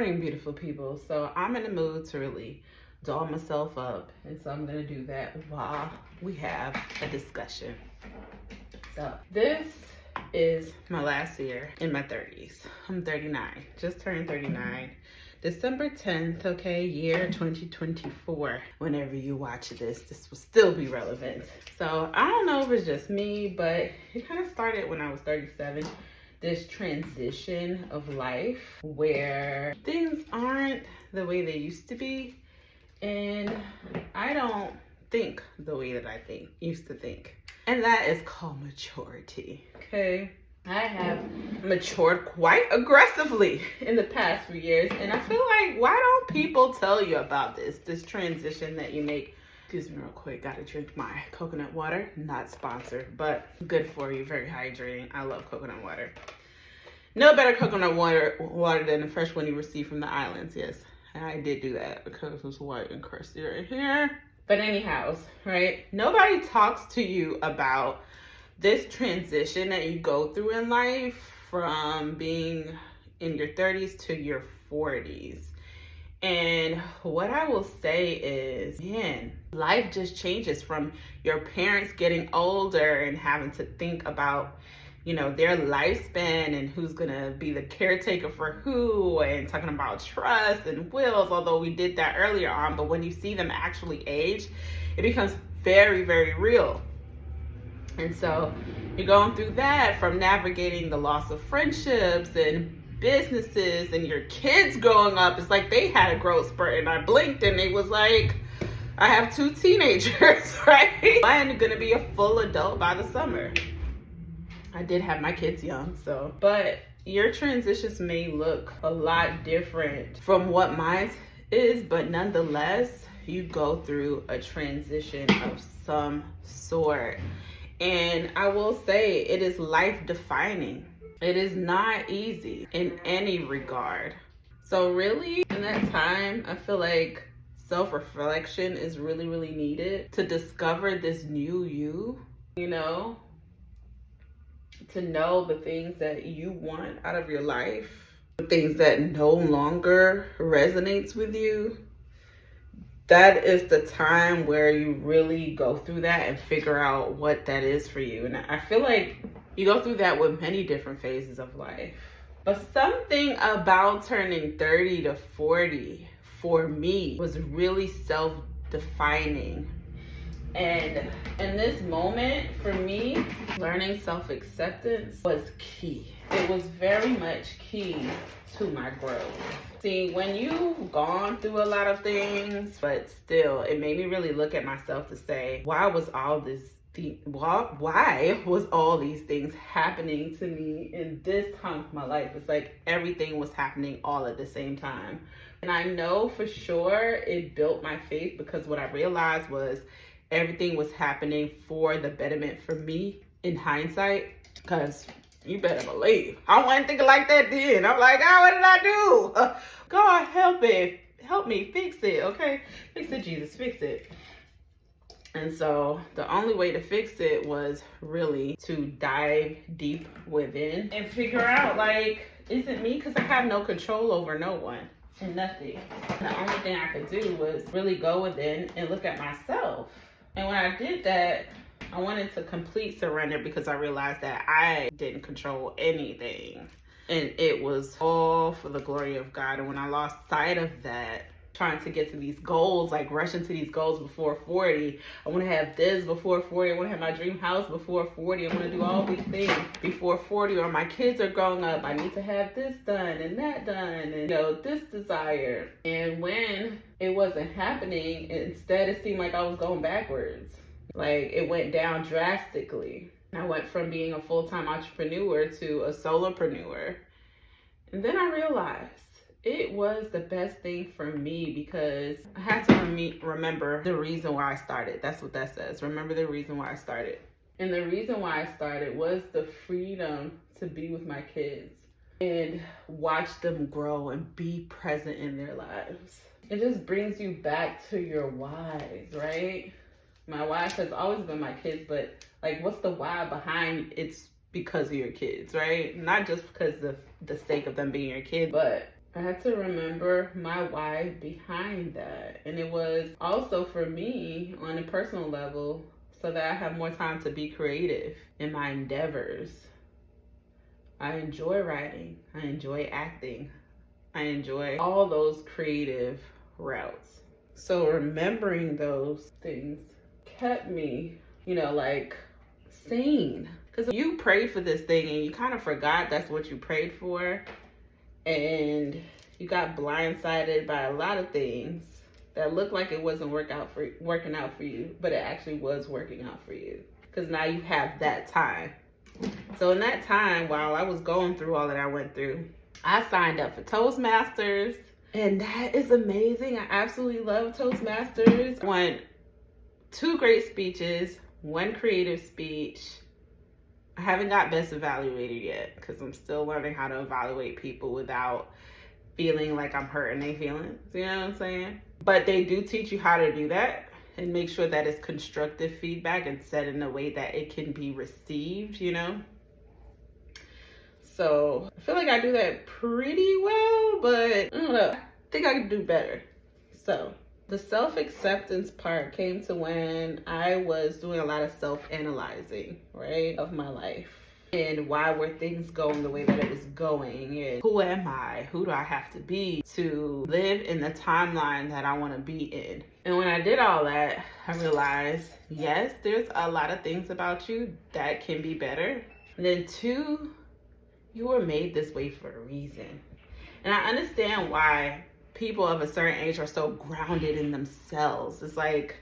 morning, beautiful people. So I'm in the mood to really doll myself up, and so I'm gonna do that while we have a discussion. So this is my last year in my 30s. I'm 39, just turned 39. December 10th, okay, year 2024. Whenever you watch this will still be relevant. So I don't know if it's just me, but it kind of started when I was 37. This transition of life where things aren't the way they used to be, and I don't think the way that I used to think. And that is called maturity, okay? I have matured quite aggressively in the past few years, and I feel like, why don't people tell you about this transition that you make? Excuse me real quick, gotta drink my coconut water. Not sponsored, but good for you, very hydrating. I love coconut water. No better coconut water than the fresh one you receive from the islands. Yes, I did do that because it's white and crusty right here. But anyhow, right? Nobody talks to you about this transition that you go through in life from being in your 30s to your 40s. And what I will say is, man, life just changes from your parents getting older and having to think about, you know, their lifespan and who's gonna be the caretaker for who, and talking about trust and wills, although we did that earlier on. But when you see them actually age, it becomes very, very real. And so you're going through that, from navigating the loss of friendships and businesses and your kids growing up. It's like they had a growth spurt and I blinked and it was like, I have 2 teenagers, right? I'm gonna be a full adult by the summer. I did have my kids young, so. But your transitions may look a lot different from what mine is, but nonetheless, you go through a transition of some sort. And I will say, it is life defining. It is not easy in any regard. So really, in that time, I feel like self-reflection is really, really needed to discover this new you know, to know the things that you want out of your life, the things that no longer resonates with you. That is the time where you really go through that and figure out what that is for you. And I feel like you go through that with many different phases of life. But something about turning 30 to 40 for me was really self-defining. And in this moment, for me, learning self-acceptance was key. It was very much key to my growth. See, when you've gone through a lot of things, but still, it made me really look at myself to say, why was all these things happening to me in this time of my life? It's like everything was happening all at the same time. And I know for sure it built my faith, because what I realized was everything was happening for the betterment for me in hindsight. Because you better believe I wasn't thinking like that then. I'm like, oh, what did I do? God, help me fix it, okay? Fix it, Jesus, fix it. And so the only way to fix it was really to dive deep within and figure out, like, is it me? Because I have no control over no one and nothing. The only thing I could do was really go within and look at myself. And when I did that, I went into complete surrender, because I realized that I didn't control anything. And it was all for the glory of God. And when I lost sight of that, trying to get to these goals, like rushing to these goals before 40. I want to have this before 40. I want to have my dream house before 40. I want to do all these things before 40, or my kids are growing up. I need to have this done and that done, and, you know, this desire. And when it wasn't happening, instead it seemed like I was going backwards. Like, it went down drastically. I went from being a full-time entrepreneur to a solopreneur. And then I realized it was the best thing for me, because I had to remember the reason why I started. That's what that says. Remember the reason why I started. And the reason why I started was the freedom to be with my kids and watch them grow and be present in their lives. It just brings you back to your whys, right? My why has always been my kids, but like, what's the why behind it's because of your kids, right? Not just because of the sake of them being your kid, but I had to remember my why behind that. And it was also for me on a personal level so that I have more time to be creative in my endeavors. I enjoy writing, I enjoy acting, I enjoy all those creative routes. So remembering those things kept me, like sane. Because you prayed for this thing and you kind of forgot that's what you prayed for. And you got blindsided by a lot of things that looked like it wasn't working out for you, but it actually was working out for you. Because now you have that time. So in that time, while I was going through all that I went through, I signed up for Toastmasters. And that is amazing. I absolutely love Toastmasters. I won 2 great speeches, 1 creative speech. I haven't got best evaluator yet because I'm still learning how to evaluate people without feeling like I'm hurting their feelings. You know what I'm saying? But they do teach you how to do that and make sure that it's constructive feedback and said in a way that it can be received, So I feel like I do that pretty well, but I don't know. I think I could do better. So the self-acceptance part came to when I was doing a lot of self-analyzing, right, of my life. And why were things going the way that it was going? And who am I? Who do I have to be to live in the timeline that I want to be in? And when I did all that, I realized, yes, there's a lot of things about you that can be better. And then 2, you were made this way for a reason. And I understand why people of a certain age are so grounded in themselves. It's like,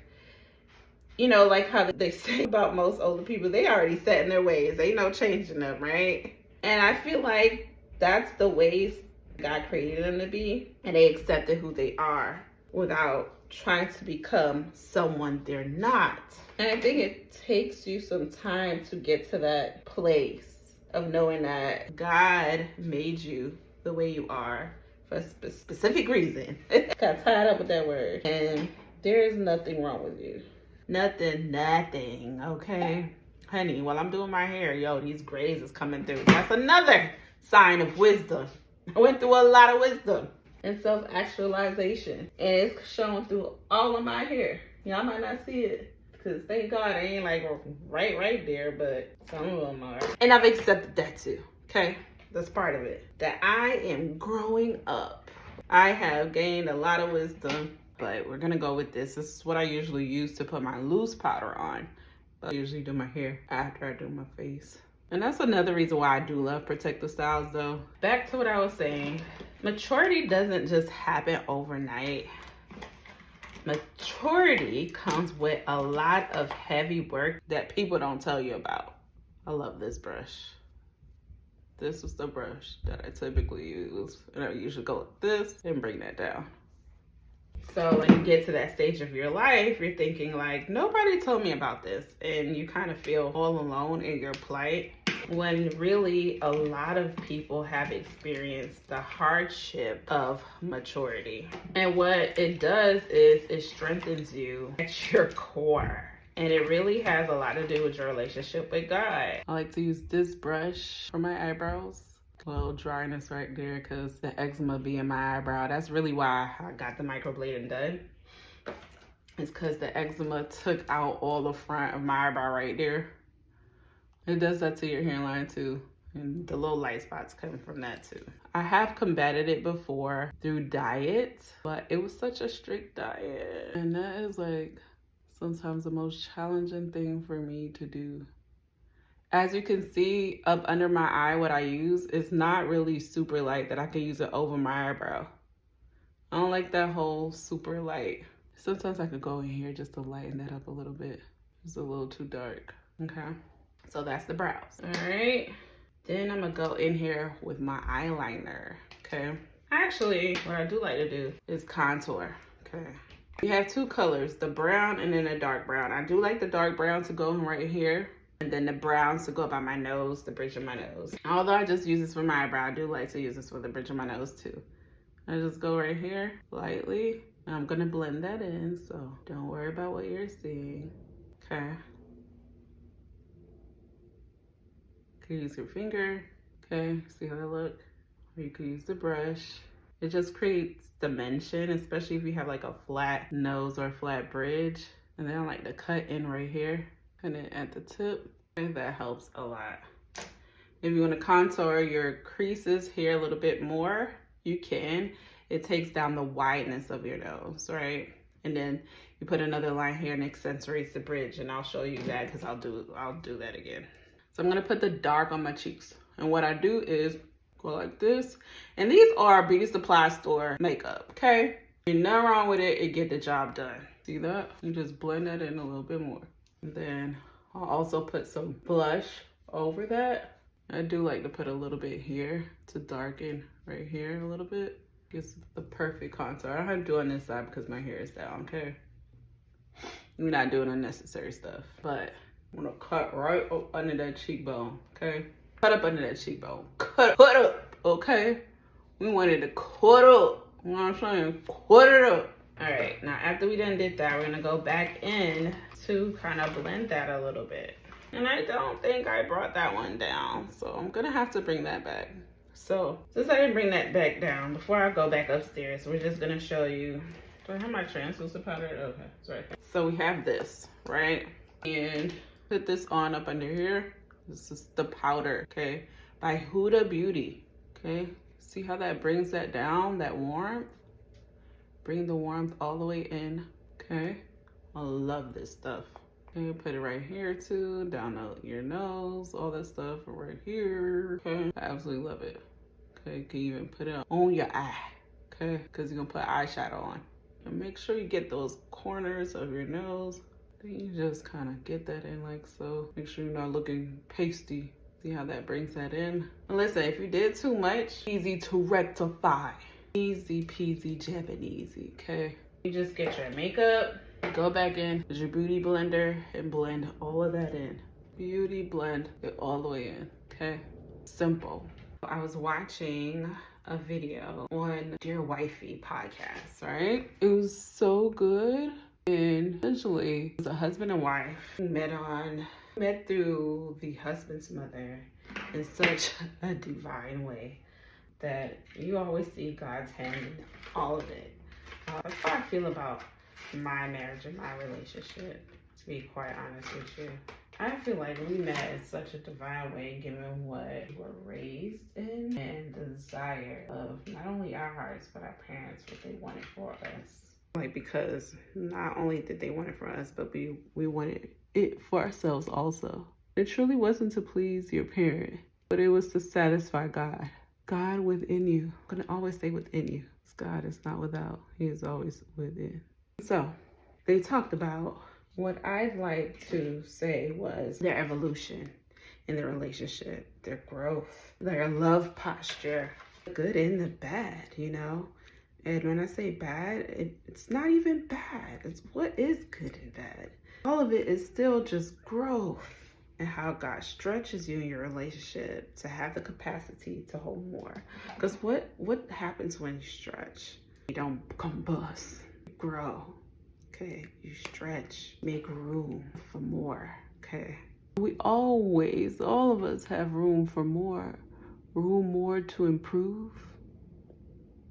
like how they say about most older people, they already set in their ways. Ain't no changing them, right? And I feel like that's the ways God created them to be. And they accepted who they are without trying to become someone they're not. And I think it takes you some time to get to that place of knowing that God made you the way you are for a specific reason. Got tied up with that word. And there's nothing wrong with you. Nothing, okay? Honey, while I'm doing my hair, these grays is coming through. That's another sign of wisdom. I went through a lot of wisdom and self-actualization. And it's shown through all of my hair. Y'all might not see it, because thank God I ain't like right there, but some of them are. And I've accepted that too, okay? That's part of it. That I am growing up. I have gained a lot of wisdom, but we're gonna go with this. This is what I usually use to put my loose powder on. But I usually do my hair after I do my face. And that's another reason why I do love protective styles though. Back to what I was saying. Maturity doesn't just happen overnight. Maturity comes with a lot of heavy work that people don't tell you about. I love this brush. This is the brush that I typically use. And I usually go like this and bring that down. So when you get to that stage of your life, you're thinking like, nobody told me about this. And you kind of feel all alone in your plight. When really a lot of people have experienced the hardship of maturity. And what it does is it strengthens you at your core. And it really has a lot to do with your relationship with God. I like to use this brush for my eyebrows. A little dryness right there because the eczema be in my eyebrow. That's really why I got the microblading done. It's because the eczema took out all the front of my eyebrow right there. It does that to your hairline too. And the little light spots coming from that too. I have combated it before through diet, but it was such a strict diet. And that is like sometimes the most challenging thing for me to do. As you can see up under my eye, what I use is not really super light that I can use it over my eyebrow. I don't like that whole super light. Sometimes I could go in here just to lighten that up a little bit. It's a little too dark, okay? So that's the brows, all right? Then I'm gonna go in here with my eyeliner, okay? Actually, what I do like to do is contour, okay? You have 2 colors, the brown and then the dark brown. I do like the dark brown to go right here, and then the browns to go by my nose, the bridge of my nose. Although I just use this for my eyebrow, I do like to use this for the bridge of my nose too. I just go right here, lightly. I'm gonna blend that in, so don't worry about what you're seeing, okay? You can use your finger, okay? See how they look? Or you can use the brush. It just creates dimension, especially if you have like a flat nose or a flat bridge. And then I like to cut in right here and then at the tip, and that helps a lot. If you want to contour your creases here a little bit more, you can. It takes down the wideness of your nose, right? And then you put another line here and accentuates the bridge, and I'll show you that because I'll do that again. So I'm gonna put the dark on my cheeks. And what I do is go like this. And these are beauty supply store makeup, okay? Ain't nothing wrong with it, it get the job done. See that? You just blend that in a little bit more. And then I'll also put some blush over that. I do like to put a little bit here to darken right here a little bit. Gives the perfect contour. I don't do on this side because my hair is down, okay? We're not doing unnecessary stuff, but I'm gonna cut right up under that cheekbone, okay? Cut up under that cheekbone. Cut up, okay? We wanted to cut up. You know what I'm saying? Cut it up. All right, now after we done did that, we're gonna go back in to kind of blend that a little bit. And I don't think I brought that one down, so I'm gonna have to bring that back. So since I didn't bring that back down, before I go back upstairs, we're just gonna show you. Do I have my translucent powder? Okay, it's right there. So we have this, right? And put this on up under here. This is the powder, okay? By Huda Beauty, okay? See how that brings that down, that warmth? Bring the warmth all the way in, okay? I love this stuff. Okay, put it right here too, down your nose, all that stuff right here, okay? I absolutely love it. Okay, you can even put it on your eye, okay? Because you're gonna put eyeshadow on. And make sure you get those corners of your nose. Then you just kind of get that in like so. Make sure you're not looking pasty. See how that brings that in? And listen, if you did too much, easy to rectify. Easy peasy Japanesey, okay? You just get your makeup, go back in with your beauty blender and blend all of that in. Beauty blend it all the way in, okay? Simple. I was watching a video on Dear Wifey podcast, right? It was so good. And essentially, it was a husband and wife who met through the husband's mother in such a divine way that you always see God's hand in all of it. That's how I feel about my marriage and my relationship, to be quite honest with you. I feel like we met in such a divine way given what we were raised in and the desire of not only our hearts, but our parents, what they wanted for us. Like, because not only did they want it for us, but we wanted it for ourselves also. It truly wasn't to please your parent, but it was to satisfy God. God within you. I'm gonna always say within you. God is not without, he is always within. So they talked about what I'd like to say was their evolution in their relationship, their growth, their love posture, the good and the bad, you know? And when I say bad, it's not even bad. It's what is good and bad. All of it is still just growth and how God stretches you in your relationship to have the capacity to hold more. Because what happens when you stretch? You don't combust, you grow, okay? You stretch, make room for more, okay? All of us have room for more. Room more to improve.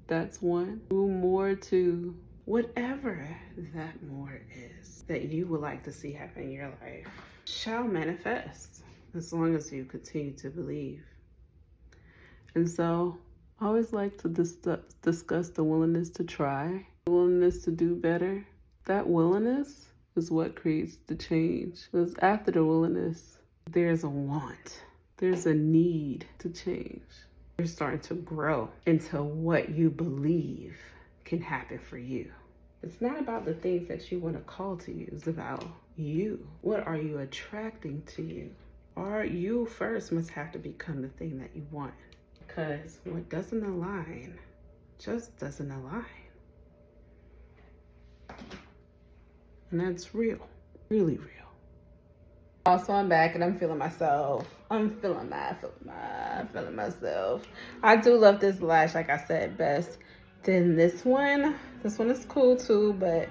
That's one. Room more to whatever that more is that you would like to see happen in your life shall manifest as long as you continue to believe. And so I always like to discuss the willingness to try, the willingness to do better. That willingness is what creates the change. Because after the willingness, there's a want. There's a need to change. You're starting to grow into what you believe can happen for you. It's not about the things that you want to call to you. It's about you. What are you attracting to you? Or you first must have to become the thing that you want. Because what doesn't align just doesn't align. And that's real. Really real. Also, I'm back and I'm feeling myself. I'm feeling myself. I do love this lash, like I said, best than this one. This one is cool too, but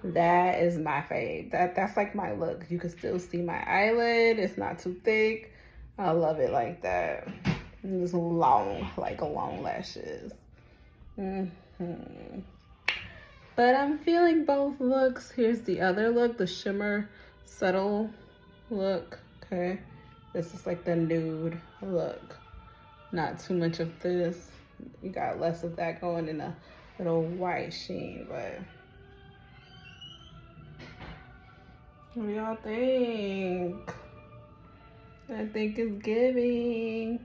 that is my fave. That's like my look. You can still see my eyelid. It's not too thick. I love it like that. It's long, like long lashes. But I'm feeling both looks. Here's the other look, the shimmer subtle look. Okay, this is like the nude look. Not too much of this. You got less of that going in a little white sheen, but what do y'all think? I think it's giving.